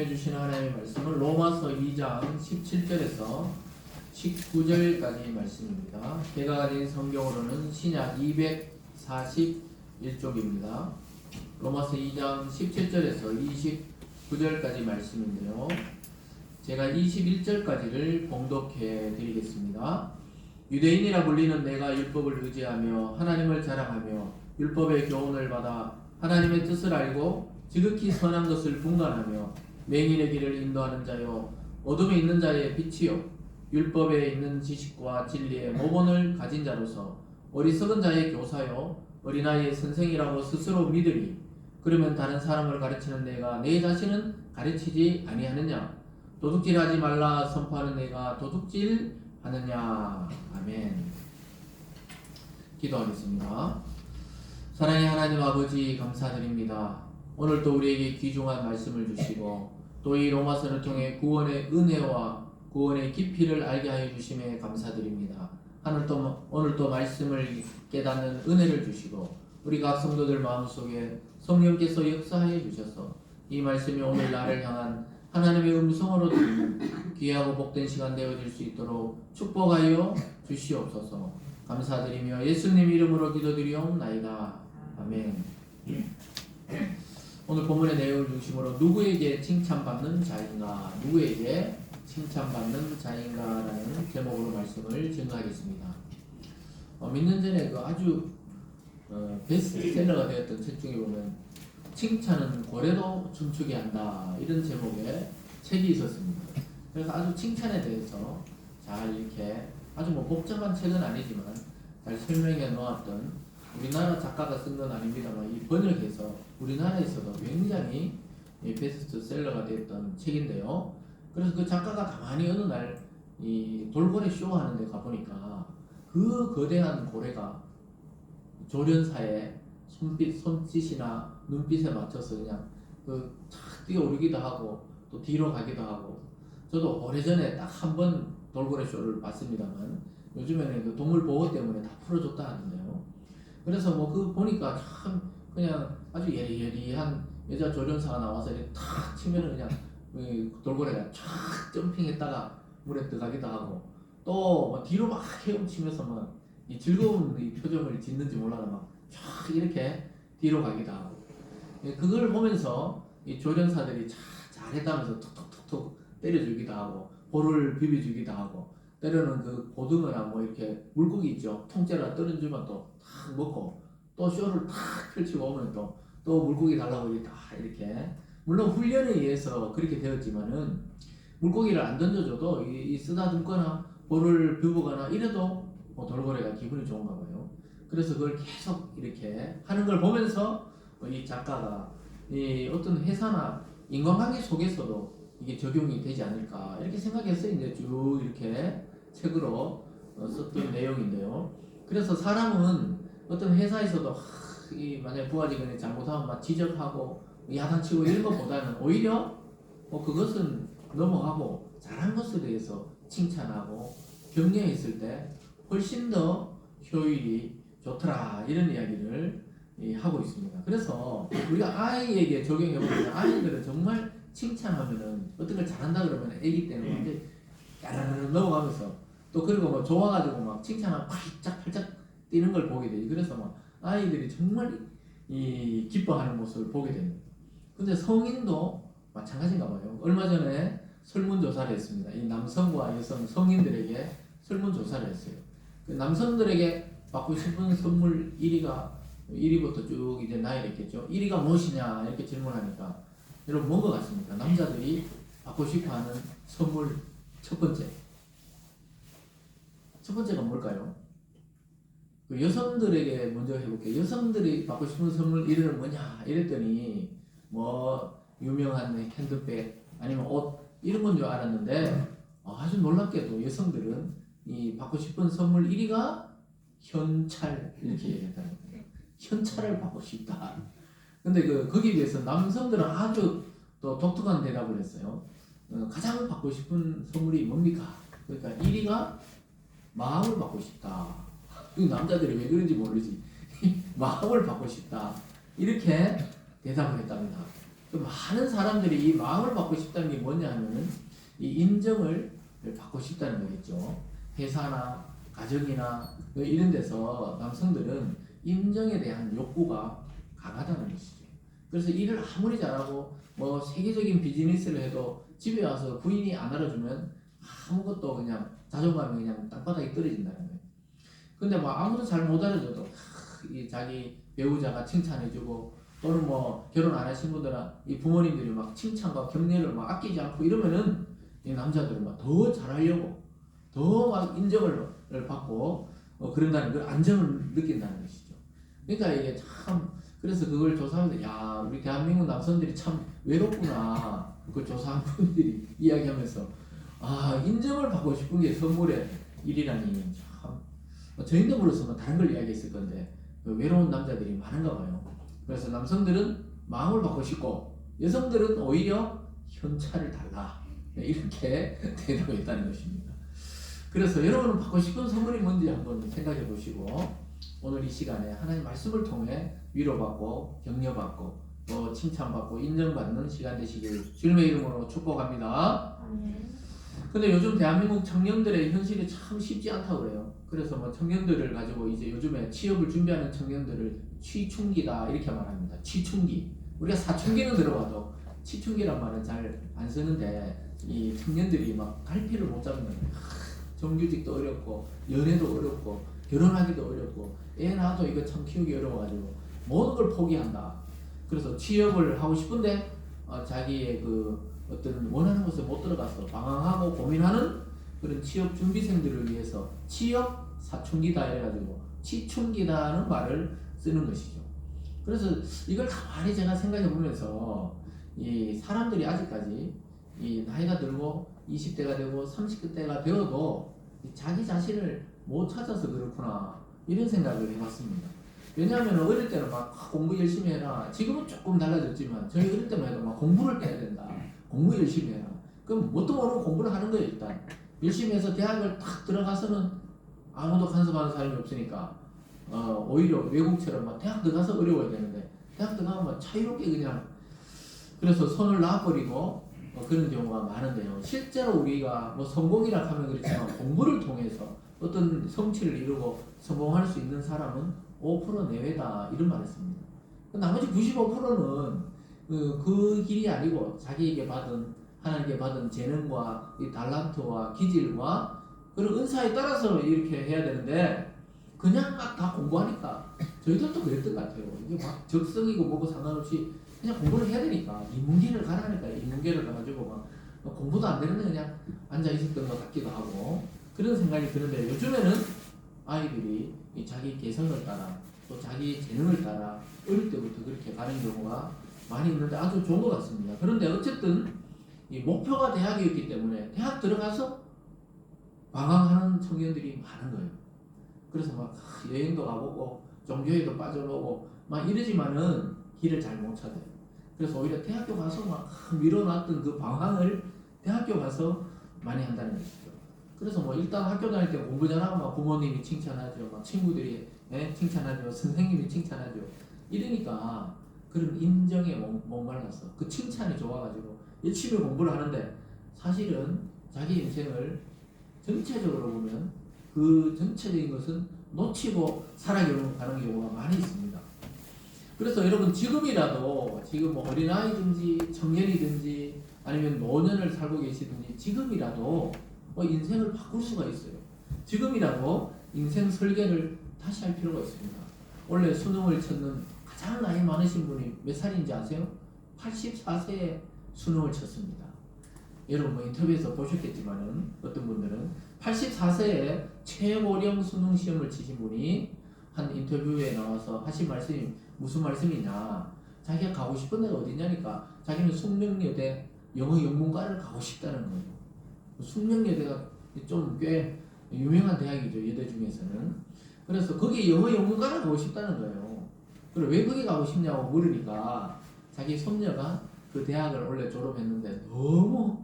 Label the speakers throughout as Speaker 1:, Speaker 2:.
Speaker 1: 말씀해 주신 하나님의 말씀은 로마서 2장 17절에서 19절까지 말씀입니다. 제가 가진 성경으로는 신약 241쪽입니다. 로마서 2장 17절에서 29절까지 말씀인데요. 제가 21절까지를 봉독해 드리겠습니다. 유대인이라 불리는 내가 율법을 의지하며 하나님을 자랑하며 율법의 교훈을 받아 하나님의 뜻을 알고 지극히 선한 것을 분간하며 맹인의 길을 인도하는 자요 어둠에 있는 자의 빛이요 율법에 있는 지식과 진리의 모본을 가진 자로서 어리석은 자의 교사요 어린아이의 선생이라고 스스로 믿으리. 그러면 다른 사람을 가르치는 내가 내 자신은 가르치지 아니하느냐? 도둑질하지 말라 선포하는 내가 도둑질하느냐? 아멘. 기도하겠습니다. 사랑의 하나님 아버지 감사드립니다. 오늘 또 우리에게 귀중한 말씀을 주시고 또 이 로마서를 통해 구원의 은혜와 구원의 깊이를 알게 하여 주심에 감사드립니다. 오늘 또 말씀을 깨닫는 은혜를 주시고 우리 각 성도들 마음속에 성령께서 역사하여 주셔서 이 말씀이 오늘 나를 향한 하나님의 음성으로 들리는 귀하고 복된 시간 되어질 수 있도록 축복하여 주시옵소서. 감사드리며 예수님 이름으로 기도드리옵나이다. 아멘. 오늘 본문의 내용을 중심으로 누구에게 칭찬받는 자인가, 누구에게 칭찬받는 자인가라는 제목으로 말씀을 증거하겠습니다. 몇 년 전에 아주 베스트셀러가 되었던 책 중에 보면 칭찬은 고래도 춤추게 한다 이런 제목의 책이 있었습니다. 그래서 아주 칭찬에 대해서 잘 이렇게 아주 복잡한 책은 아니지만 잘 설명해 놓았던 우리나라 작가가 쓴 건 아닙니다만 이 번역해서 우리나라에서도 굉장히 베스트셀러가 되었던 책인데요. 그래서 그 작가가 가만히 어느 날 이 돌고래 쇼 하는데 가보니까 그 거대한 고래가 조련사의 손짓이나 눈빛에 맞춰서 그냥 착 뛰어오르기도 하고 또 뒤로 가기도 하고, 저도 오래전에 딱 한 번 돌고래 쇼를 봤습니다만 요즘에는 그 동물 보호 때문에 다 풀어줬다 하는데요. 그래서 그 보니까 참 그냥 아주 예리예리한 여자 조련사가 나와서 이렇게 탁 치면은 그냥 돌고래가 쫙 점핑했다가 물에 들어가기도 하고 또 뒤로 막 헤엄치면서 이 즐거운 이 표정을 짓는지 몰라도 쫙 이렇게 뒤로 가기도 하고, 그걸 보면서 이 조련사들이 잘했다면서 툭툭툭툭 때려주기도 하고 볼을 비벼주기도 하고 때로는 그 고등어나 이렇게 물고기 있죠, 통째로 떨어주면 또 탁 먹고 또 쇼를 탁 펼치고 오면 또 물고기 달라고 이렇게 물론 훈련에 의해서 그렇게 되었지만은 물고기를 안 던져줘도 이 쓰다듬거나 볼을 비우거나 이래도 돌고래가 기분이 좋은가 봐요. 그래서 그걸 계속 이렇게 하는 걸 보면서 이 작가가 이 어떤 회사나 인간관계 속에서도 이게 적용이 되지 않을까 이렇게 생각해서 이제 쭉 이렇게 책으로 썼던 내용인데요. 그래서 사람은 어떤 회사에서도 만약 부하 직원이 잘못하면 지적하고 야단치고 이런 것보다는 오히려 그것은 넘어가고 잘한 것에 대해서 칭찬하고 격려했을 때 훨씬 더 효율이 좋더라 이런 이야기를 하고 있습니다. 그래서 우리가 아이에게 적용해보면 아이들은 정말 칭찬하면은 어떤 걸 잘한다 그러면 애기 때는 완전히 까르르 넘어가면서 또 그리고 좋아가지고 칭찬하면 팔짝팔짝 뛰는 걸 보게 되지. 그래서 아이들이 정말 기뻐하는 모습을 보게 됩니다. 근데 성인도 마찬가지인가 봐요. 얼마 전에 설문조사를 했습니다. 이 남성과 여성 성인들에게 설문조사를 했어요. 그 남성들에게 받고 싶은 선물 1위부터 쭉 이제 나열했겠죠. 1위가 무엇이냐 이렇게 질문하니까 여러분 뭔 것 같습니까? 남자들이 받고 싶어하는 선물 첫 번째가 뭘까요? 그 여성들에게 먼저 해볼게요. 여성들이 받고 싶은 선물 1위는 뭐냐 이랬더니 유명한 핸드백 아니면 옷 이런 건 줄 알았는데 아주 놀랍게도 여성들은 이 받고 싶은 선물 1위가 현찰 이렇게 얘기했다는 거예요. 현찰을 받고 싶다. 근데 거기에 비해서 남성들은 아주 또 독특한 대답을 했어요. 가장 받고 싶은 선물이 뭡니까? 그러니까 1위가 마음을 받고 싶다. 남자들이 왜 그런지 모르지 마음을 받고 싶다 이렇게 대답을 했답니다. 그 많은 사람들이 이 마음을 받고 싶다는 게 뭐냐 하면은 이 인정을 받고 싶다는 거겠죠. 회사나 가정이나 이런 데서 남성들은 인정에 대한 욕구가 강하다는 것이죠. 그래서 일을 아무리 잘하고 뭐 세계적인 비즈니스를 해도 집에 와서 부인이 안 알아주면 아무것도 그냥 자존감이 그냥 땅바닥에 떨어진다는 거예요. 근데 뭐 아무도 잘 못 알아줘도 이 자기 배우자가 칭찬해주고 또는 뭐 결혼 안 하신 분들은 이 부모님들이 막 칭찬과 격려를 막 아끼지 않고 이러면은 이 남자들은 막 더 잘하려고 더 막 인정을 받고 그런다는 걸 안정을 느낀다는 것이죠. 그러니까 이게 참 그래서 그걸 조사하면서 야 우리 대한민국 남성들이 참 외롭구나 그 조사한 분들이 이야기하면서 아 인정을 받고 싶은 게 선물의 일이라니 참 저희들으로서는 다른 걸 이야기했을 건데 외로운 남자들이 많은가 봐요. 그래서 남성들은 마음을 받고 싶고 여성들은 오히려 현찰을 달라 이렇게 대답했다는 것입니다. 그래서 여러분은 받고 싶은 선물이 뭔지 한번 생각해 보시고 오늘 이 시간에 하나님 말씀을 통해 위로받고 격려받고 또 칭찬받고 인정받는 시간 되시길 주님의 이름으로 축복합니다. 근데 요즘 대한민국 청년들의 현실이 참 쉽지 않다고 그래요. 그래서 뭐 청년들을 가지고 이제 요즘에 취업을 준비하는 청년들을 취충기다 이렇게 말합니다. 취충기. 우리가 사춘기는 들어봐도 취충기란 말은 잘 안 쓰는데 이 청년들이 막 갈피를 못 잡는 거예요. 정규직도 어렵고 연애도 어렵고 결혼하기도 어렵고 애 낳아도 이거 참 키우기 어려워가지고 모든 걸 포기한다. 그래서 취업을 하고 싶은데 자기의 그 어떤 원하는 곳에 못 들어가서 방황하고 고민하는 그런 취업 준비생들을 위해서 취업 사춘기다 이래가지고 취충기다는 말을 쓰는 것이죠. 그래서 이걸 가만히 제가 생각해 보면서 이 사람들이 아직까지 이 나이가 들고 20대가 되고 30대가 되어도 자기 자신을 못 찾아서 그렇구나 이런 생각을 해봤습니다. 왜냐하면 어릴 때는 막 공부 열심히 해라. 지금은 조금 달라졌지만 저희 어릴 때만 해도 막 공부를 해야 된다. 공부 열심히 해라. 그럼 뭣도 모르고 공부를 하는 거예요. 일단 열심히 해서 대학을 딱 들어가서는 아무도 간섭하는 사람이 없으니까 오히려 외국처럼 막 대학 들어가서 어려워야 되는데 대학 들어가면 막 자유롭게 그냥 그래서 손을 놔버리고 그런 경우가 많은데요. 실제로 우리가 뭐 성공이라 하면 그렇지만 공부를 통해서 어떤 성취를 이루고 성공할 수 있는 사람은 5% 내외다 이런 말을 했습니다. 나머지 95%는 그 길이 아니고 자기에게 받은 하나님께 받은 재능과 이 달란트와 기질과 그런 은사에 따라서 이렇게 해야 되는데 그냥 막 다 공부하니까 저희들도 그랬던 것 같아요. 이게 막 적성이고 뭐고 상관없이 그냥 공부를 해야 되니까 인문계를 가라니까 인문계를 가가지고 막 공부도 안 되는데 그냥 앉아 있었던 것 같기도 하고 그런 생각이 드는데 요즘에는 아이들이 이 자기 개성을 따라 또 자기 재능을 따라 어릴 때부터 그렇게 가는 경우가 많이 있는데 아주 좋은 것 같습니다. 그런데 어쨌든 이 목표가 대학이었기 때문에 대학 들어가서 방황하는 청년들이 많은 거예요. 그래서 막 여행도 가보고 종교에도 빠져보고 막 이러지만은 길을 잘 못 찾아요. 그래서 오히려 대학교 가서 막 미뤄놨던 그 방황을 대학교 가서 많이 한다는 것이죠. 그래서 뭐 일단 학교 다닐 때 공부 잘하면 막 부모님이 칭찬하죠, 막 친구들이 칭찬하죠, 선생님이 칭찬하죠. 이러니까 그런 인정에 목말라서 그 칭찬이 좋아가지고 열심히 공부를 하는데 사실은 자기 인생을 전체적으로 보면 그 전체적인 것은 놓치고 살아가는 경우가 많이 있습니다. 그래서 여러분 지금이라도 지금 뭐 어린아이든지 청년이든지 아니면 노년을 살고 계시든지 지금이라도 뭐 인생을 바꿀 수가 있어요. 지금이라도 인생 설계를 다시 할 필요가 있습니다. 원래 수능을 쳤는 가장 나이 많으신 분이 몇 살인지 아세요? 84세에 수능을 쳤습니다. 여러분 뭐 인터뷰에서 보셨겠지만은 어떤 분들은 84세에 최고령 수능 시험을 치신 분이 한 인터뷰에 나와서 하신 말씀이 무슨 말씀이냐, 자기가 가고 싶은 데가 어디냐니까 자기는 숙명여대 영어영문과를 가고 싶다는 거예요. 숙명여대가 좀 꽤 유명한 대학이죠, 여대 중에서는. 그래서 거기 영어영문과를 가고 싶다는 거예요. 그리고 왜 거기 가고 싶냐고 물으니까 자기 손녀가 그 대학을 원래 졸업했는데 너무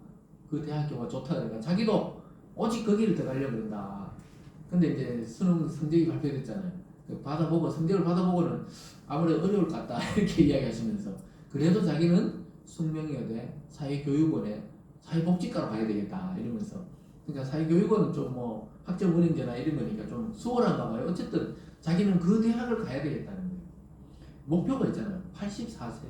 Speaker 1: 그 대학교가 좋다 그러니까 자기도 오직 거기를 들어가려고 그런다. 근데 이제 수능 성적이 발표됐잖아요. 받아보고 성적을 받아보고는 아무래도 어려울 것 같다 이렇게 이야기하시면서 그래도 자기는 숙명여대, 사회교육원에 사회복지과로 가야 되겠다 이러면서. 그러니까 사회교육원은 좀 뭐 학점 은행제나 이런 거니까 좀 수월한가 봐요. 어쨌든 자기는 그 대학을 가야 되겠다는 거예요. 목표가 있잖아요. 84세.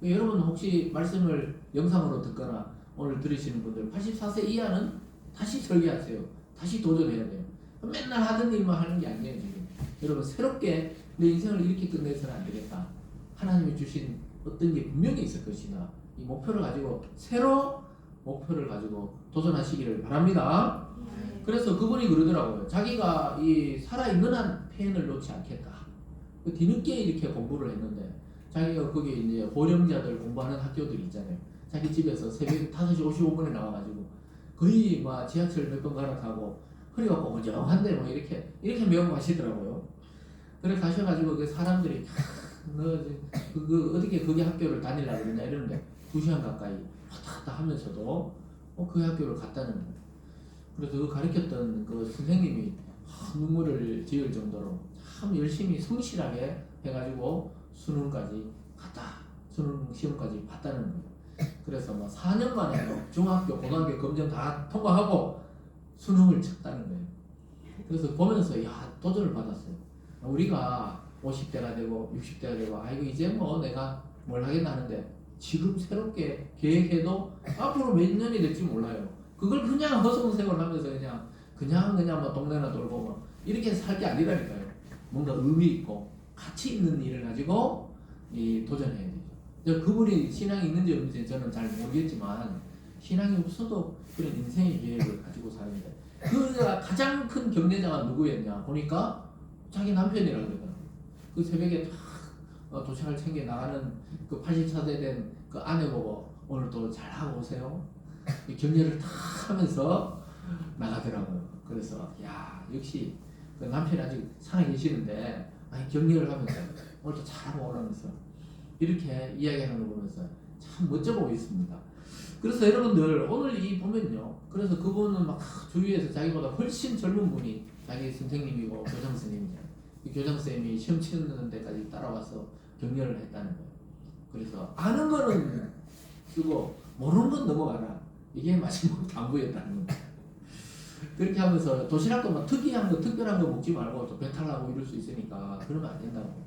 Speaker 1: 여러분 혹시 말씀을 영상으로 듣거나 오늘 들으시는 분들 84세 이하는 다시 설계하세요. 다시 도전해야 돼요. 맨날 하던 일만 하는 게 아니에요 지금. 여러분 새롭게 내 인생을 이렇게 끝내서는 안 되겠다. 하나님이 주신 어떤 게 분명히 있을 것이다. 이 목표를 가지고 새로 목표를 가지고 도전하시기를 바랍니다. 그래서 그분이 그러더라고요. 자기가 이 살아있는 한 펜을 놓지 않겠다. 뒤늦게 이렇게 공부를 했는데 자기가 거기 이제 고령자들 공부하는 학교들이 있잖아요. 자기 집에서 새벽 5시 55분에 나와가지고 거의 막 지하철 몇 번 갈아타고 허리가 꼬근정한데 뭐 이렇게 매우 가시더라고요. 그래 가셔가지고 그 사람들이 너 어떻게 거기 학교를 다니려고 그러냐 이러는데 2시간 가까이 왔다 갔다 하면서도 그 학교를 갔다는 거예요. 그래서 그 가르쳤던 그 선생님이 눈물을 지을 정도로 참 열심히 성실하게 해가지고 수능 시험까지 봤다는 거예요. 그래서 뭐 4년 만에 중학교, 고등학교 검정 다 통과하고 수능을 쳤다는 거예요. 그래서 보면서 야 도전을 받았어요. 우리가 50대가 되고 60대가 되고 아이고 이제 뭐 내가 뭘 하겠나 하는데 지금 새롭게 계획해도 앞으로 몇 년이 될지 몰라요. 그걸 그냥 허송세월 하면서 그냥 뭐 동네나 돌고 뭐 이렇게 살 게 아니라니까요. 뭔가 의미 있고 가치 있는 일을 가지고 도전해야 되죠. 그분이 신앙이 있는지 없는지 저는 잘 모르겠지만 신앙이 없어도 그런 인생의 계획을 가지고 사는데 그 가장 큰 경례자가 누구였냐 보니까 자기 남편이라고 그러더라고요. 그 새벽에 탁 도시락을 챙겨 나가는 그 84세 된 그 아내 보고 오늘 또 잘하고 오세요. 격려를 탁 하면서 나가더라고요. 그래서 야 역시 그 남편이 아직 살아 계시는데 격려를 하면서 오늘 또 잘하고 오라면서 이렇게 이야기하는 거 보면서 참 멋져 보였습니다. 그래서 여러분들 오늘 이 보면요. 그래서 그분은 막 주위에서 자기보다 훨씬 젊은 분이 자기 선생님이고 교장선생님이잖아요. 교장선생님이 시험 치는 데까지 따라와서 격려를 했다는 거예요. 그래서 아는 거는 쓰고 모르는 건 넘어가라. 이게 마지막 당부였다는 겁니다. 그렇게 하면서 도시락도 막 특이한 거 특별한 거 먹지 말고 또 배탈나고 이럴 수 있으니까 그러면 안 된다고.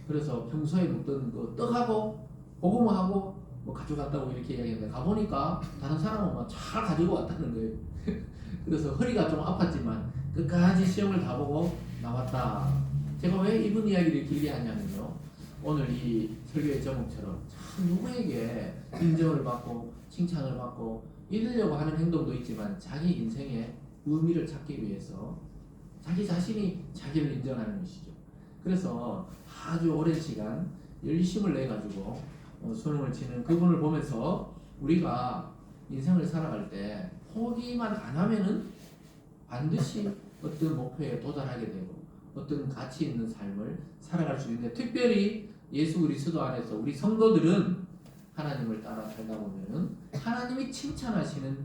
Speaker 1: 그래서 평소에 먹던 그 떡하고 고구마하고 뭐 가져갔다고 이렇게 이야기했는데 가보니까 다른 사람은 막 잘 가지고 왔다는 거예요. 그래서 허리가 좀 아팠지만 끝까지 시험을 다 보고 나왔다. 제가 왜 이분 이야기를 길게 하냐면요. 오늘 이 설교의 제목처럼 참 누구에게 인정을 받고 칭찬을 받고 이러려고 하는 행동도 있지만 자기 인생의 의미를 찾기 위해서 자기 자신이 자기를 인정하는 것이죠. 그래서 아주 오랜 시간 열심을 내가지고 수능을 치는 그분을 보면서 우리가 인생을 살아갈 때 포기만 안 하면은 반드시 어떤 목표에 도달하게 되고 어떤 가치 있는 삶을 살아갈 수 있는데 특별히 예수 그리스도 안에서 우리 성도들은 하나님을 따라 살다 보면은 하나님이 칭찬하시는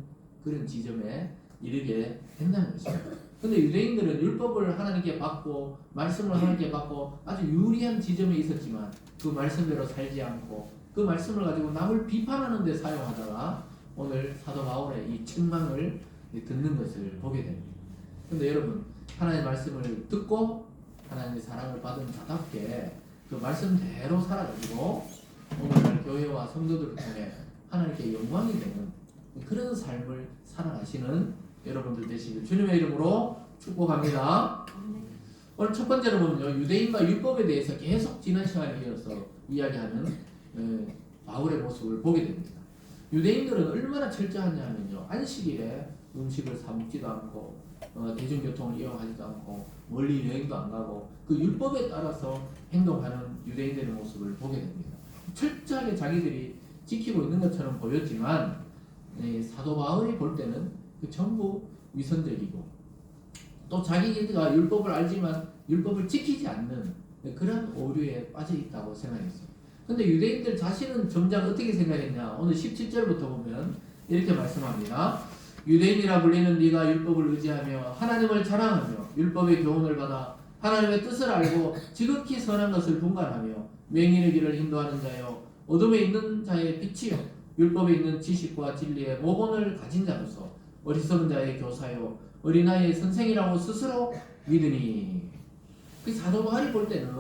Speaker 1: 그런 지점에 이르게 된다는 것입니다. 근데 유대인들은 율법을 하나님께 받고 말씀을 하나님께 받고 아주 유리한 지점에 있었지만 그 말씀대로 살지 않고 그 말씀을 가지고 남을 비판하는 데 사용하다가 오늘 사도 바울의 이 책망을 듣는 것을 보게 됩니다. 근데 여러분 하나님의 말씀을 듣고 하나님의 사랑을 받은 자답게 그 말씀대로 살아가지고 오늘 교회와 성도들을 통해 하나님께 영광이 되는 그런 삶을 살아가시는 여러분들 되시길 주님의 이름으로 축복합니다. 오늘 첫 번째로 보면요. 유대인과 율법에 대해서 계속 지난 시간에 이어서 이야기하는 바울의 모습을 보게 됩니다. 유대인들은 얼마나 철저하냐면요. 안식일에 음식을 사 먹지도 않고 대중교통을 이용하지도 않고 멀리 여행도 안 가고 그 율법에 따라서 행동하는 유대인들의 모습을 보게 됩니다. 철저하게 자기들이 지키고 있는 것처럼 보였지만 사도 바울이 볼 때는 그 전부 위선적이고 또 자기가 율법을 알지만 율법을 지키지 않는 그런 오류에 빠져 있다고 생각했어요. 근데 유대인들 자신은 정작 어떻게 생각했냐? 오늘 17절부터 보면 이렇게 말씀합니다. 유대인이라 불리는 네가 율법을 의지하며 하나님을 자랑하며 율법의 교훈을 받아 하나님의 뜻을 알고 지극히 선한 것을 분간하며 맹인의 길을 인도하는 자여 어둠에 있는 자의 빛이요 율법에 있는 지식과 진리의 모본을 가진 자로서 어리석은 자의 교사요 어린아이의 선생이라고 스스로 믿으니. 그 사도 바울이 볼 때는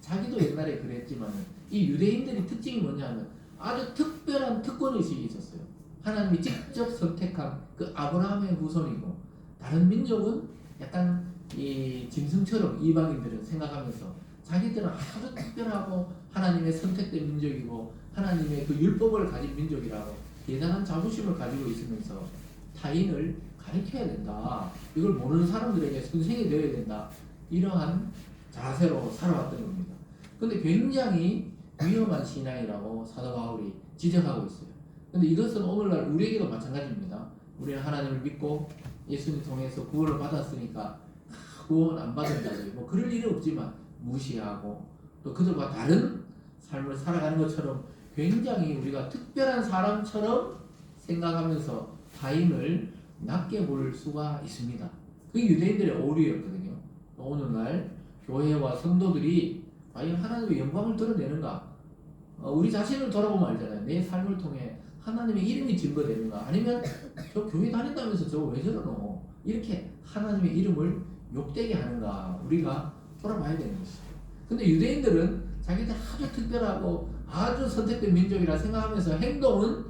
Speaker 1: 자기도 옛날에 그랬지만 이 유대인들이 특징이 뭐냐면 아주 특별한 특권의식이 있었어요. 하나님이 직접 선택한 그 아브라함의 후손이고, 다른 민족은 약간 이 짐승처럼 이방인들은 생각하면서 자기들은 아주 특별하고 하나님의 선택된 민족이고 하나님의 그 율법을 가진 민족이라고 대단한 자부심을 가지고 있으면서 타인을 가르쳐야 된다, 이걸 모르는 사람들에게 선생이 되어야 된다, 이러한 자세로 살아왔던 겁니다. 근데 굉장히 위험한 신앙이라고 사도 바울이 지적하고 있어요. 근데 이것은 오늘날 우리에게도 마찬가지입니다. 우리는 하나님을 믿고 예수님 통해서 구원을 받았으니까 구원 안 받은 자들, 뭐 그럴 일은 없지만 무시하고 또 그들과 다른 삶을 살아가는 것처럼 굉장히 우리가 특별한 사람처럼 생각하면서 타인을 낮게 볼 수가 있습니다. 그게 유대인들의 오류였거든요. 오늘날 교회와 성도들이 과연 하나님의 영광을 드러내는가? 우리 자신을 돌아보면 알잖아요. 내 삶을 통해 하나님의 이름이 증거되는가? 아니면 저 교회 다닌다면서 저거 왜 저러노? 이렇게 하나님의 이름을 욕되게 하는가? 우리가 돌아봐야 되는 것이죠. 근데 유대인들은 자기들 아주 특별하고 아주 선택된 민족이라 생각하면서 행동은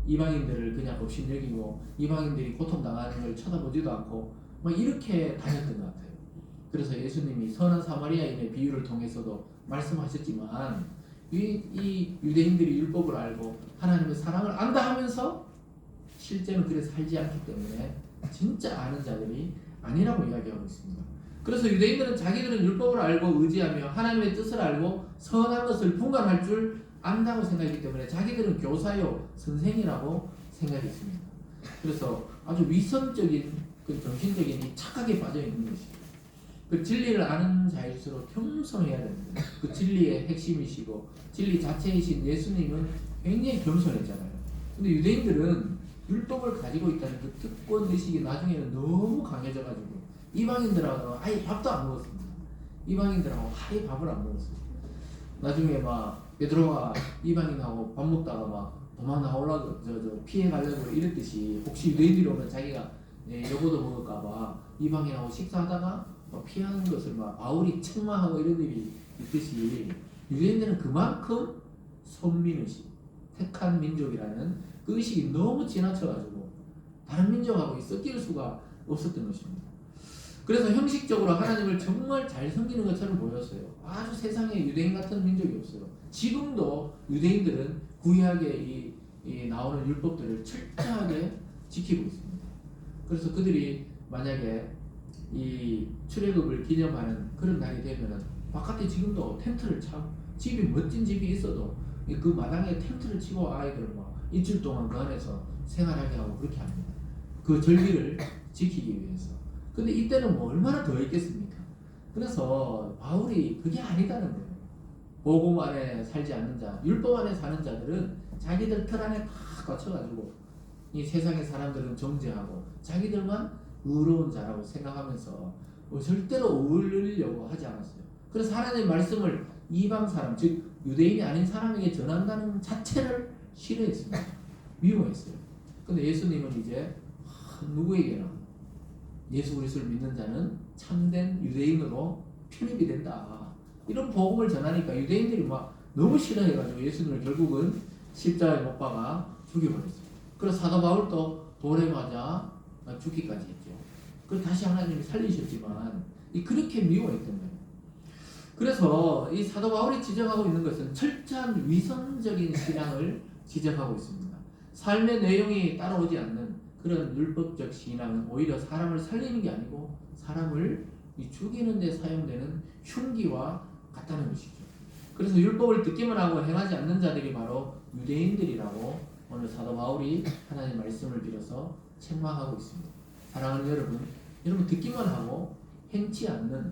Speaker 1: 이방인들을 그냥 없이 여기고 이방인들이 고통당하는 걸 쳐다보지도 않고 막 이렇게 다녔던 것 같아요. 그래서 예수님이 선한 사마리아인의 비유를 통해서도 말씀하셨지만 이 유대인들이 율법을 알고 하나님의 사랑을 안다 하면서 실제는 그래 살지 않기 때문에 진짜 아는 자들이 아니라고 이야기하고 있습니다. 그래서 유대인들은 자기들은 율법을 알고 의지하며 하나님의 뜻을 알고 선한 것을 분간할 줄 안다고 생각했기 때문에 자기들은 교사요 선생이라고 생각했습니다. 그래서 아주 위선적인 그 정신적인 이 착각에 빠져 있는 것이죠. 그 진리를 아는 자일수록 겸손해야 됩니다. 그 진리의 핵심이시고 진리 자체이신 예수님은 굉장히 겸손했잖아요. 근데 유대인들은 율법을 가지고 있다는 그 특권 의식이 나중에는 너무 강해져가지고 이방인들하고 아예 밥도 안 먹었습니다. 이방인들하고 아예 밥을 안 먹었어요. 나중에 막 베드로가 이방인하고 밥 먹다가 막 도망 나오려고 저 피해 가려고 이랬듯이 혹시 유대인들이 오면 자기가 여보도 먹을까봐 이방인하고 식사하다가 피하는 것을 막 바울이 책망하고 이런 일이 있듯이 유대인들은 그만큼 선민의식, 택한 민족이라는 그 의식이 너무 지나쳐가지고 다른 민족하고 섞일 수가 없었던 것입니다. 그래서 형식적으로 하나님을 정말 잘 섬기는 것처럼 보였어요. 아주 세상에 유대인 같은 민족이 없어요. 지금도 유대인들은 구약에 이 나오는 율법들을 철저하게 지키고 있습니다. 그래서 그들이 만약에 이 출애굽을 기념하는 그런 날이 되면은 바깥에 지금도 텐트를 쳐, 집이 멋진 집이 있어도 그 마당에 텐트를 치고 아이들 막 일주일 동안 그 안에서 생활하게 하고 그렇게 합니다. 그 절기를 지키기 위해서. 근데 이때는 뭐 얼마나 더 있겠습니까? 그래서 바울이 그게 아니다는 거예요. 복음 안에 살지 않는 자, 율법 안에 사는 자들은 자기들 틀 안에 다 갇혀가지고 이 세상의 사람들은 정죄하고 자기들만 의로운 자라고 생각하면서 절대로 어울리려고 하지 않았어요. 그래서 하나님의 말씀을 이방 사람, 즉 유대인이 아닌 사람에게 전한다는 자체를 싫어했습니다. 미워했어요. 근데 예수님은 이제 누구에게나 예수 그리스도를 믿는 자는 참된 유대인으로 편입이 된다, 이런 복음을 전하니까 유대인들이 막 너무 싫어해가지고 예수님을 결국은 십자가에 못 박아 죽여버렸어요. 그래서 사도 바울도 돌에 맞아 죽기까지 했죠. 그래서 다시 하나님이 살리셨지만 그렇게 미워했던 거예요. 그래서 이 사도 바울이 지적하고 있는 것은 철저한 위선적인 신앙을 지적하고 있습니다. 삶의 내용이 따라오지 않는 그런 율법적 신앙은 오히려 사람을 살리는 게 아니고 사람을 죽이는 데 사용되는 흉기와 같다는 것이죠. 그래서 율법을 듣기만 하고 행하지 않는 자들이 바로 유대인들이라고 오늘 사도 바울이 하나님의 말씀을 빌어서 책망하고 있습니다. 사랑하는 여러분 듣기만 하고 행치 않는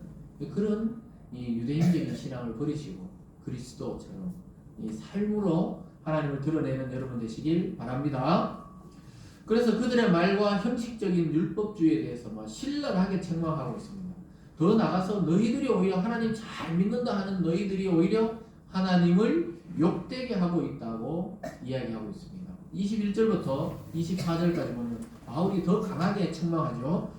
Speaker 1: 그런 이 유대인적인 신앙을 버리시고 그리스도처럼 이 삶으로 하나님을 드러내는 여러분 되시길 바랍니다. 그래서 그들의 말과 형식적인 율법주의에 대해서 신랄하게 책망하고 있습니다. 더 나아가서 너희들이 오히려 하나님 잘 믿는다 하는 너희들이 오히려 하나님을 욕되게 하고 있다고 이야기하고 있습니다. 21절부터 24절까지 보면 바울이 더 강하게 책망하죠.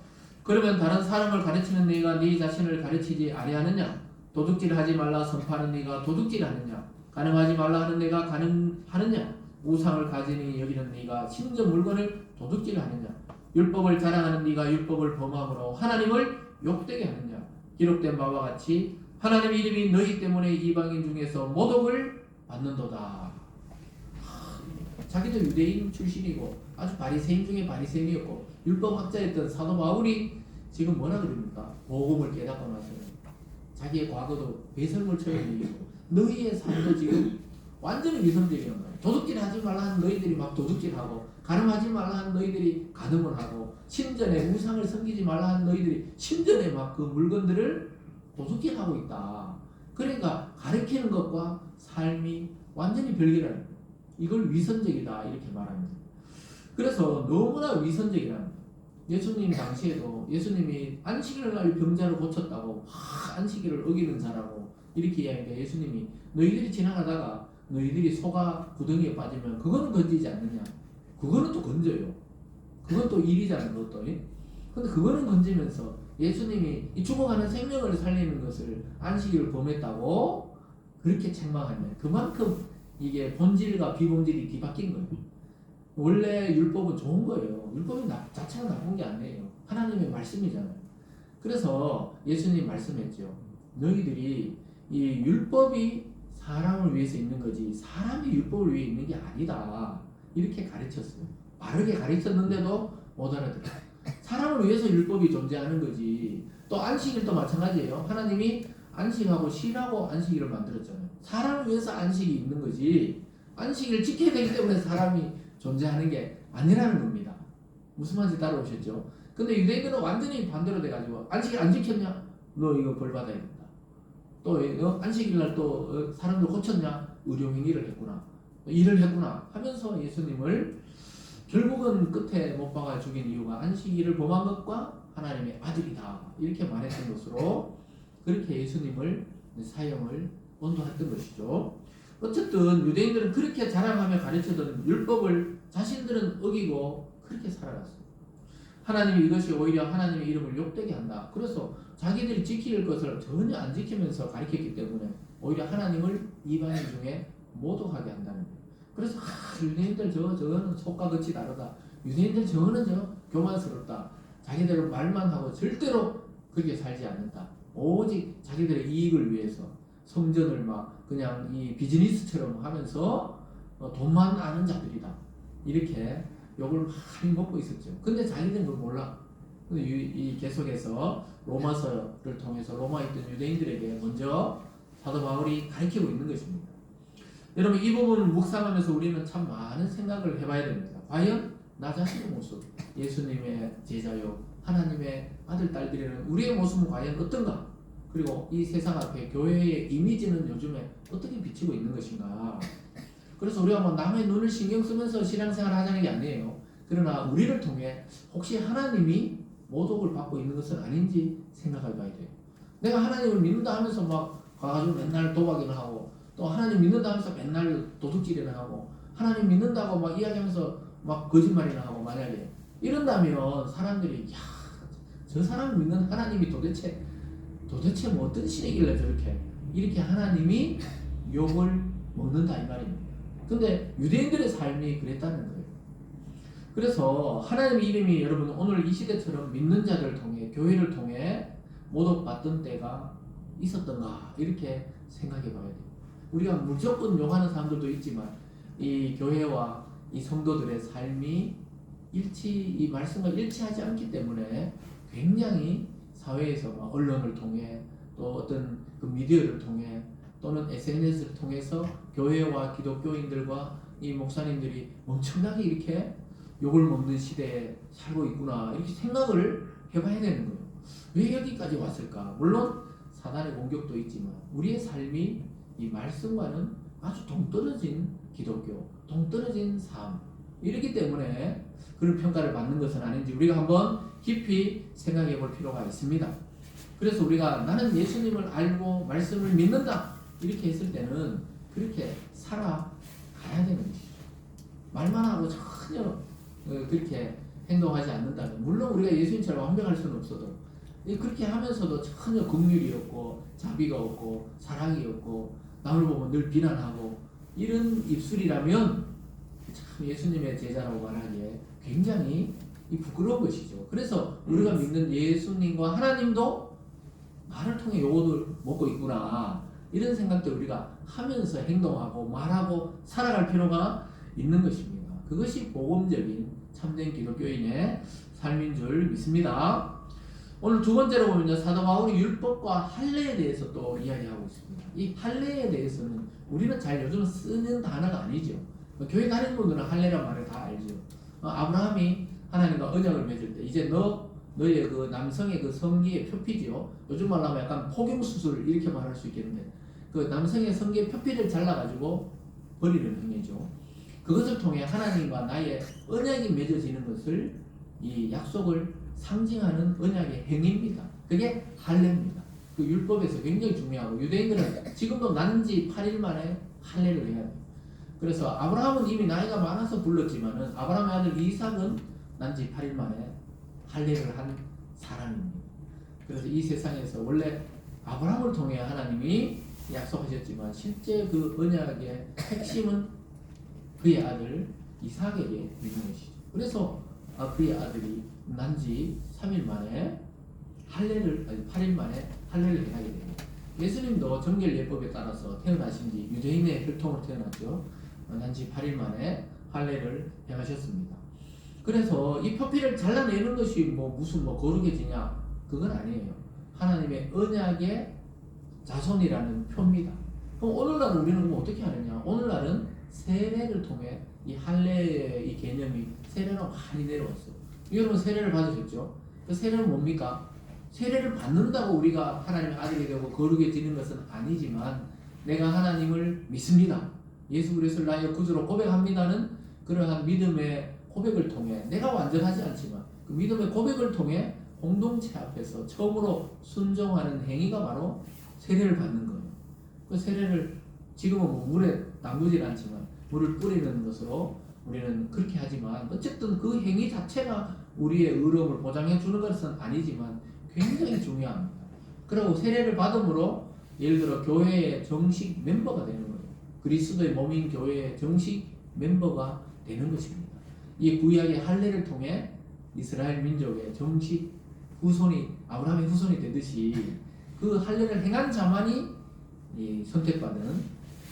Speaker 1: 그러면 다른 사람을 가르치는 네가 네 자신을 가르치지 아니하느냐? 도둑질하지 말라 선포하는 네가 도둑질하느냐? 가늠하지 말라 하는 네가 가늠하느냐? 우상을 가지니 여기는 네가 심지어 물건을 도둑질하느냐? 율법을 자랑하는 네가 율법을 범함으로 하나님을 욕되게 하느냐? 기록된 바와 같이 하나님의 이름이 너희 때문에 이방인 중에서 모독을 받는도다. 자기도 유대인 출신이고 아주 바리새인 중에 바리새인이었고 율법학자였던 사도 바울이 지금 뭐라 그럽니까? 복음을 깨닫고 나서 자기의 과거도 배설물 처형이고 너희의 삶도 지금 완전히 위선적이란 말이에요. 도둑질하지 말라 하는 너희들이 막 도둑질하고 가늠하지 말라 하는 너희들이 가늠을 하고 신전에 우상을 섬기지 말라 하는 너희들이 신전에 막 그 물건들을 도둑질하고 있다. 그러니까 가르치는 것과 삶이 완전히 별개라는 거예요. 이걸 위선적이다 이렇게 말합니다. 그래서 너무나 위선적이라는 거예요. 예수님 당시에도 예수님이 안식일 날 병자를 고쳤다고 안식일을 어기는 자라고 이렇게 이야기하니까 예수님이 너희들이 지나가다가 너희들이 소가 구덩이에 빠지면 그거는 건지지 않느냐? 그거는 또 건져요. 그건 또 일이잖아요. 그것도. 근데 그거는 건지면서 예수님이 이 죽어가는 생명을 살리는 것을 안식일을 범했다고 그렇게 책망하냐. 그만큼 이게 본질과 비본질이 뒤바뀐 거예요. 원래 율법은 좋은 거예요. 율법이 자체가 나쁜 게 아니에요. 하나님의 말씀이잖아요. 그래서 예수님 말씀했죠. 너희들이 이 율법이 사람을 위해서 있는 거지 사람이 율법을 위해 있는 게 아니다. 이렇게 가르쳤어요. 바르게 가르쳤는데도 못 알아들어요. 사람을 위해서 율법이 존재하는 거지. 또 안식일도 마찬가지예요. 하나님이 안식하고 쉬라고 안식일을 만들었잖아요. 사람을 위해서 안식이 있는 거지 안식일을 지켜야 되기 때문에 사람이 존재하는 게 아니라는 겁니다. 무슨 말인지 따라오셨죠? 근데 유대인들은 완전히 반대로 돼가지고 안식일 안 지켰냐? 너 이거 벌 받아야 된다. 또 안식일날 또 사람들 고쳤냐? 의료행위를 했구나. 일을 했구나 하면서 예수님을 결국은 끝에 못 박아 죽인 이유가 안식일을 범한 것과 하나님의 아들이다 이렇게 말했던 것으로 그렇게 예수님을 사형을 언도했던 것이죠. 어쨌든 유대인들은 그렇게 자랑하며 가르치던 율법을 자신들은 어기고 그렇게 살아갔어요. 하나님이 이것이 오히려 하나님의 이름을 욕되게 한다. 그래서 자기들이 지킬 것을 전혀 안 지키면서 가르쳤기 때문에 오히려 하나님을 이방인 중에 모독하게 한다는 거예요. 그래서 유대인들 저거는 속과 겉이 다르다. 유대인들 저거는 교만스럽다. 자기들은 말만 하고 절대로 그렇게 살지 않는다. 오직 자기들의 이익을 위해서 성전을 막 그냥 이 비즈니스처럼 하면서 돈만 아는 자들이다. 이렇게 욕을 많이 먹고 있었죠. 근데 자기들은 그걸 몰라. 근데 이 계속해서 로마서를 통해서 로마에 있던 유대인들에게 먼저 사도 바울이 가르치고 있는 것입니다. 여러분 이 부분을 묵상하면서 우리는 참 많은 생각을 해봐야 됩니다. 과연 나 자신의 모습, 예수님의 제자요, 하나님의 아들, 딸들이라는 우리의 모습은 과연 어떤가? 그리고 이 세상 앞에 교회의 이미지는 요즘에 어떻게 비치고 있는 것인가? 그래서 우리가 뭐 남의 눈을 신경 쓰면서 신앙생활을 하자는 게 아니에요. 그러나 우리를 통해 혹시 하나님이 모독을 받고 있는 것은 아닌지 생각해 봐야 돼요. 내가 하나님을 믿는다 하면서 막 가가지고 맨날 도박이나 하고 또 하나님 믿는다 하면서 맨날 도둑질이나 하고 하나님 믿는다고 막 이야기하면서 막 거짓말이나 하고 만약에 이런다면 사람들이 야, 저 사람 믿는 하나님이 도대체 뭐 어떤 신이길래 저렇게 이렇게 하나님이 욕을 먹는다 이 말입니다. 근데 유대인들의 삶이 그랬다는 거예요. 그래서 하나님의 이름이 여러분 오늘 이 시대처럼 믿는 자를 통해 교회를 통해 모독받던 때가 있었던가 이렇게 생각해 봐야 돼요. 우리가 무조건 욕하는 사람들도 있지만 이 교회와 이 성도들의 삶이 이 말씀과 일치하지 않기 때문에 굉장히 사회에서 언론을 통해 또 어떤 그 미디어를 통해 또는 SNS를 통해서 교회와 기독교인들과 이 목사님들이 엄청나게 이렇게 욕을 먹는 시대에 살고 있구나 이렇게 생각을 해봐야 되는 거예요. 왜 여기까지 왔을까? 물론 사단의 공격도 있지만 우리의 삶이 이 말씀과는 아주 동떨어진 기독교, 동떨어진 삶 이렇기 때문에 그런 평가를 받는 것은 아닌지 우리가 한번 깊이 생각해 볼 필요가 있습니다. 그래서 우리가 나는 예수님을 알고 말씀을 믿는다 이렇게 했을 때는 그렇게 살아가야 되는 것이죠. 말만 하고 전혀 그렇게 행동하지 않는다면, 물론 우리가 예수님처럼 완벽할 수는 없어도 그렇게 하면서도 전혀 긍휼이 없고 자비가 없고 사랑이 없고 남을 보면 늘 비난하고 이런 입술이라면 참 예수님의 제자라고 말하기에 굉장히 부끄러운 것이죠. 그래서 우리가 믿는 예수님과 하나님도 말을 통해 요거를 먹고 있구나, 이런 생각도 우리가 하면서 행동하고 말하고 살아갈 필요가 있는 것입니다. 그것이 복음적인 참된 기독교인의 삶인 줄 믿습니다. 오늘 두 번째로 보면요, 사도 바울이 율법과 할례에 대해서 또 이야기하고 있습니다. 이 할례에 대해서는 우리는 잘 요즘 쓰는 단어가 아니죠. 교회 다니는 분들은 할례란 말을 다 알죠. 아브라함이 하나님과 언약을 맺을 때 이제 너의 그 남성의 그 성기의 표피지요. 요즘 말로 하면 약간 포경수술 이렇게 말할 수 있겠는데, 그 남성의 성기의 표피를 잘라가지고 버리는 행위죠. 그것을 통해 하나님과 나의 언약이 맺어지는 것을, 이 약속을 상징하는 언약의 행위입니다. 그게 할례입니다. 그 율법에서 굉장히 중요하고, 유대인들은 지금도 난지 8일 만에 할례를 해야 돼요. 그래서 아브라함은 이미 나이가 많아서 불렀지만은 아브라함의 아들 이삭은 난지 8일 만에 할례를 한 사람입니다. 그래서 이 세상에서 원래 아브라함을 통해 하나님이 약속하셨지만 실제 그 언약의 핵심은 그의 아들 이삭에게 있는 것이죠. 그래서 그의 아들이 난지 3일 만에 할례를, 8일 만에 할례를 행하게 됩니다. 예수님도 정결 예법에 따라서 태어나신 지 유대인의 혈통으로 태어났죠. 난지 8일 만에 할례를 행하셨습니다. 그래서 이 표피를 잘라내는 것이 무슨 거룩해지냐, 그건 아니에요. 하나님의 언약의 자손이라는 표입니다. 그럼 오늘날 우리는 어떻게 하느냐? 오늘날은 세례를 통해 이 할례의 이 개념이 세례로 많이 내려왔어요. 여러분 세례를 받으셨죠? 그 세례는 뭡니까? 세례를 받는다고 우리가 하나님의 아들이 되고 거룩해지는 것은 아니지만, 내가 하나님을 믿습니다, 예수 그리스도를 나의 구주로 고백합니다는 그러한 믿음의 고백을 통해, 내가 완전하지 않지만 그 믿음의 고백을 통해 공동체 앞에서 처음으로 순종하는 행위가 바로 세례를 받는 거예요. 그 세례를 지금은 물에 담그질 않지만 물을 뿌리는 것으로 우리는 그렇게 하지만, 어쨌든 그 행위 자체가 우리의 의로움을 보장해 주는 것은 아니지만 굉장히 중요합니다. 그리고 세례를 받음으로 예를 들어 교회의 정식 멤버가 되는 거예요. 그리스도의 몸인 교회의 정식 멤버가 되는 것입니다. 이 구약의 할례를 통해 이스라엘 민족의 정식 후손이, 아브라함의 후손이 되듯이 그 할례를 행한 자만이 선택받은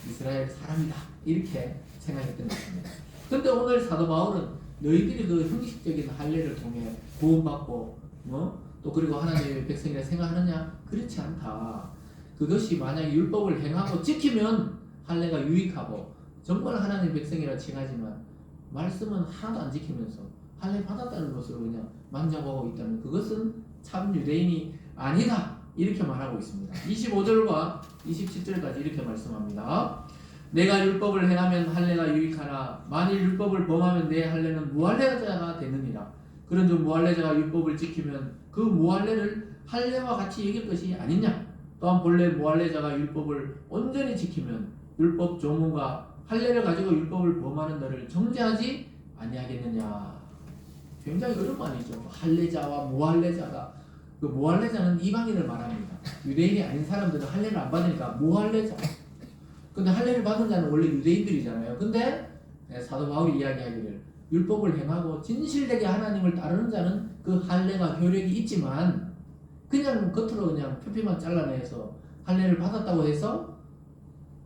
Speaker 1: 이스라엘 사람이다, 이렇게 생각했던 것입니다. 그런데 오늘 사도 바울은 너희들이 그 형식적인 할례를 통해 구원받고 또 그리고 하나님의 백성이라 생각하느냐? 그렇지 않다. 그것이 만약 율법을 행하고 지키면 할례가 유익하고 정말 하나님의 백성이라 칭하지만 말씀은 하나도 안 지키면서 할례 받았다는 것으로 그냥 만족하고 있다면 그것은 참 유대인이 아니다, 이렇게 말하고 있습니다. 25절과 27절까지 이렇게 말씀합니다. 내가 율법을 행하면 할례가 유익하나 만일 율법을 범하면 내 할례는 무할례자가 되느니라. 그런즉 무할례자가 율법을 지키면 그 무할례를 할례와 같이 여길 것이 아니냐. 또한 본래 무할례자가 율법을 온전히 지키면 율법 조문과 할례를 가지고 율법을 범하는 너를 정죄하지 아니하겠느냐. 굉장히 어려운 말이죠. 할례자와 무할례자가, 그 무할례자는 이방인을 말합니다. 유대인이 아닌 사람들은 할례를 안 받으니까 무할례자. 근데 할례를 받은 자는 원래 유대인들이잖아요. 근데 사도 바울이 이야기하기를 율법을 행하고 진실되게 하나님을 따르는 자는 그 할례가 효력이 있지만 그냥 겉으로 그냥 표피만 잘라내서 할례를 받았다고 해서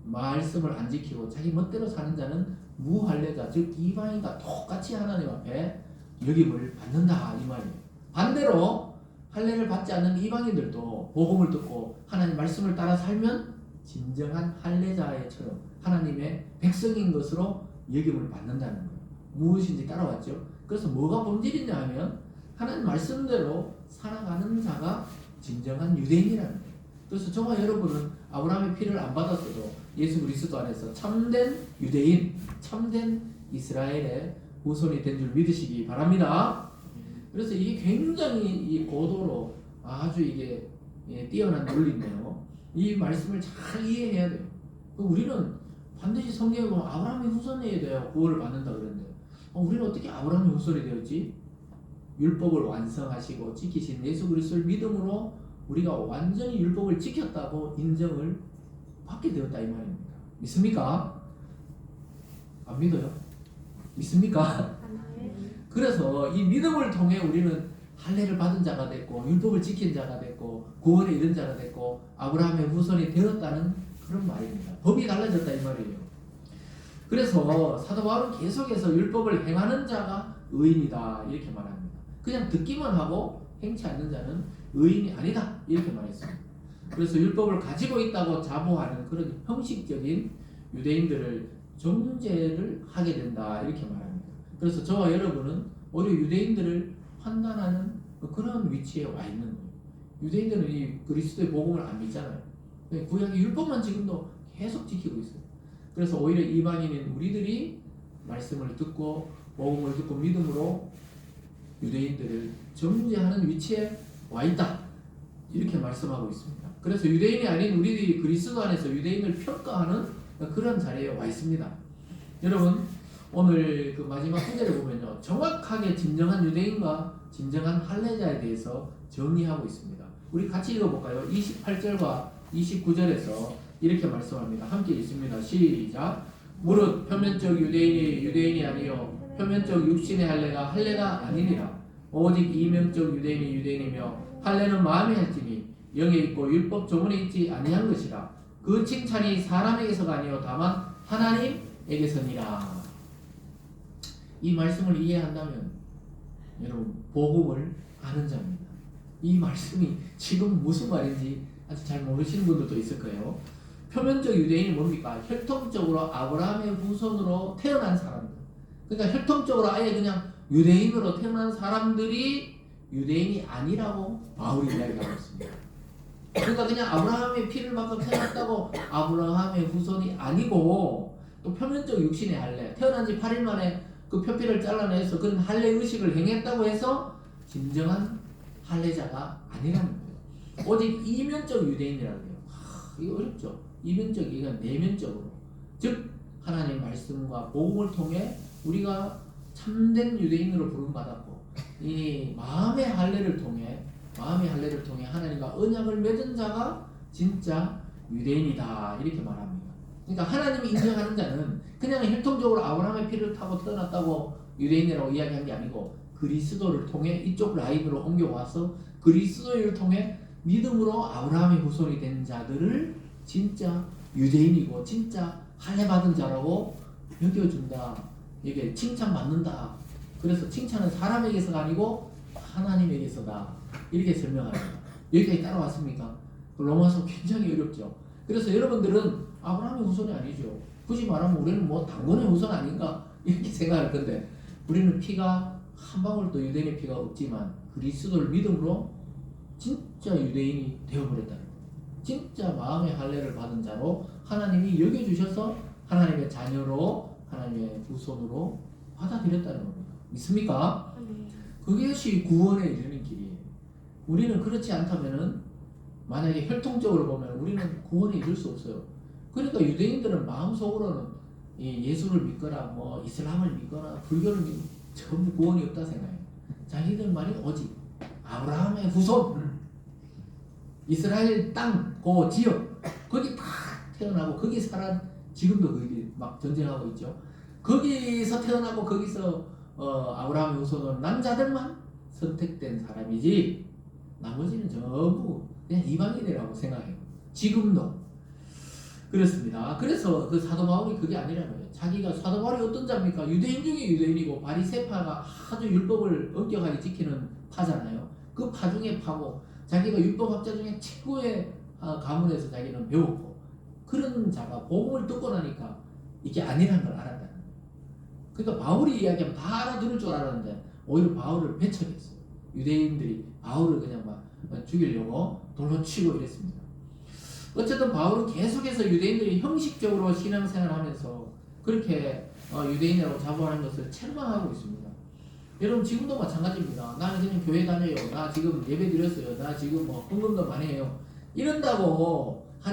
Speaker 1: 말씀을 안 지키고 자기 멋대로 사는 자는 무할례자, 즉 이방인과 똑같이 하나님 앞에 여김을 받는다, 이 말이에요. 반대로 할례를 받지 않는 이방인들도 복음을 듣고 하나님 말씀을 따라 살면 진정한 할례자처럼 하나님의 백성인 것으로 여김을 받는다는 거예요. 무엇인지 따라왔죠. 그래서 뭐가 본질이냐 하면 하나님 말씀대로 살아가는 자가 진정한 유대인이라는 거예요. 그래서 저와 여러분은 아브라함의 피를 안 받았어도 예수 그리스도 안에서 참된 유대인, 참된 이스라엘의 후손이 된 줄 믿으시기 바랍니다. 그래서 이게 굉장히 이 고도로 아주 이게 뛰어난 논리인데요. 이 말씀을 잘 이해해야 돼요. 우리는 반드시 성경에 보면 아브라함의 후손에 대해 구원을 받는다 그랬는데 우리는 어떻게 아브라함의 후손이 되었지? 율법을 완성하시고 지키신 예수 그리스도를 믿음으로 우리가 완전히 율법을 지켰다고 인정을 받게 되었다 이 말입니다. 믿습니까? 안 믿어요? 믿습니까? 그래서 이 믿음을 통해 우리는 할례를 받은 자가 됐고 율법을 지킨 자가 됐고 구원에 이른 자가 됐고 아브라함의 후손이 되었다는 그런 말입니다. 법이 달라졌다 이 말이에요. 그래서 사도 바울은 계속해서 율법을 행하는 자가 의인이다 이렇게 말합니다. 그냥 듣기만 하고 행치 않는 자는 의인이 아니다 이렇게 말했습니다. 그래서 율법을 가지고 있다고 자부하는 그런 형식적인 유대인들을 정죄를 하게 된다 이렇게 말합니다. 그래서 저와 여러분은 오히려 유대인들을 판단하는 그런 위치에 와 있는 거예요. 유대인들은 이 그리스도의 복음을 안 믿잖아요. 구약의 율법만 지금도 계속 지키고 있어요. 그래서 오히려 이방인인 우리들이 말씀을 듣고 복음을 듣고 믿음으로 유대인들을 정죄하는 위치에 와 있다 이렇게 말씀하고 있습니다. 그래서 유대인이 아닌 우리들이 그리스도 안에서 유대인을 평가하는 그런 자리에 와 있습니다. 여러분 오늘 그 마지막 구절을 보면요, 정확하게 진정한 유대인과 진정한 할례자에 대해서 정의하고 있습니다. 우리 같이 읽어볼까요? 28절과 29절에서 이렇게 말씀합니다. 함께 읽습니다. 시작. 무릇 표면적 유대인이 유대인이 아니요 표면적 육신의 할례가 아니니라. 오직 이면적 유대인이 유대인이며 할례는 마음에 할지니 영에 있고 율법 조문에 있지 아니한 것이라. 그 칭찬이 사람에게서가 아니요 다만 하나님에게서니라. 이 말씀을 이해한다면 여러분 복음을 아는 자입니다. 이 말씀이 지금 무슨 말인지 아직 잘 모르시는 분들도 있을 거예요. 표면적 유대인이 뭡니까? 혈통적으로 아브라함의 후손으로 태어난 사람들. 그러니까 혈통적으로 아예 그냥 유대인으로 태어난 사람들이 유대인이 아니라고 바울이 이야기하고 있습니다. 그러니까 그냥 아브라함의 피를 받고 태어났다고 아브라함의 후손이 아니고 또 표면적 육신의 할례, 태어난 지 8일 만에 그 표피를 잘라내서 그런 할례 의식을 행했다고 해서 진정한 할례자가 아니라는 거예요. 오직 이면적 유대인이라고 해요. 이거 어렵죠. 이면적, 이건 내면적으로. 즉 하나님의 말씀과 복음을 통해 우리가 참된 유대인으로 부름받았고 이 마음의 할례를 통해 하나님과 언약을 맺은 자가 진짜 유대인이다 이렇게 말합니다. 그러니까 하나님이 인정하는 자는 그냥 혈통적으로 아브라함의 피를 타고 태어났다고 유대인이라고 이야기한 게 아니고 그리스도를 통해 이쪽 라인으로 옮겨와서 그리스도를 통해 믿음으로 아브라함의 후손이 된 자들을 진짜 유대인이고 진짜 할례 받은 자라고 여겨준다. 이게 칭찬받는다. 그래서 칭찬은 사람에게서가 아니고 하나님에게서다. 이렇게 설명합니다. 여기까지 따라왔습니까? 로마서 굉장히 어렵죠. 그래서 여러분들은 아브라함의 후손이 아니죠. 굳이 말하면 우리는 뭐 당근의 후손 아닌가 이렇게 생각할 건데 우리는 피가 한 방울도 유대인의 피가 없지만 그리스도를 믿음으로 진짜 유대인이 되어버렸다는 거예요. 진짜 마음의 할례를 받은 자로 하나님이 여겨주셔서 하나님의 자녀로 하나님의 후손으로 받아들였다는 겁니다. 믿습니까? 그것이 구원에 이르는 길이에요. 우리는 그렇지 않다면은 만약에 혈통적으로 보면 우리는 구원에 이를 수 없어요. 그러니까 유대인들은 마음속으로는 예수를 믿거나 뭐 이슬람을 믿거나 불교를 믿거나 전부 구원이 없다 생각해요. 자기들만이 오직 아브라함의 후손, 이스라엘 땅, 그 지역 거기 다 태어나고 거기 살아 지금도 거기 막 전쟁하고 있죠. 거기서 태어나고 거기서 아브라함의 후손은 남자들만 선택된 사람이지 나머지는 전부 그냥 이방인이라고 생각해요. 지금도 그렇습니다. 그래서 그 사도 바울이 그게 아니라는 거예요. 자기가 사도 바울이 어떤 자입니까? 유대인 중에 유대인이고 바리새파가 아주 율법을 엄격하게 지키는 파잖아요. 그 파 중에 파고 자기가 율법학자 중에 최고의 가문에서 자기는 배웠고 그런 자가 복음을 듣고 나니까 이게 아니라는 걸 알았다는 거예요. 그러니까 바울이 이야기하면 다 알아들을 줄 알았는데 오히려 바울을 배척했어요. 유대인들이 바울을 그냥 막 죽이려고 돌로 치고 이랬습니다. 어쨌든 바울은 계속해서 유대인들이 형식적으로 신앙생활을 하면서 그렇게 유대인이라고 자부하는 것을 책망하고 있습니다. 여러분 지금도 마찬가지입니다. 나는 그냥 교회 다녀요. 나 지금 예배 드렸어요. 나 지금 뭐 헌금도 많이 해요. 이런다고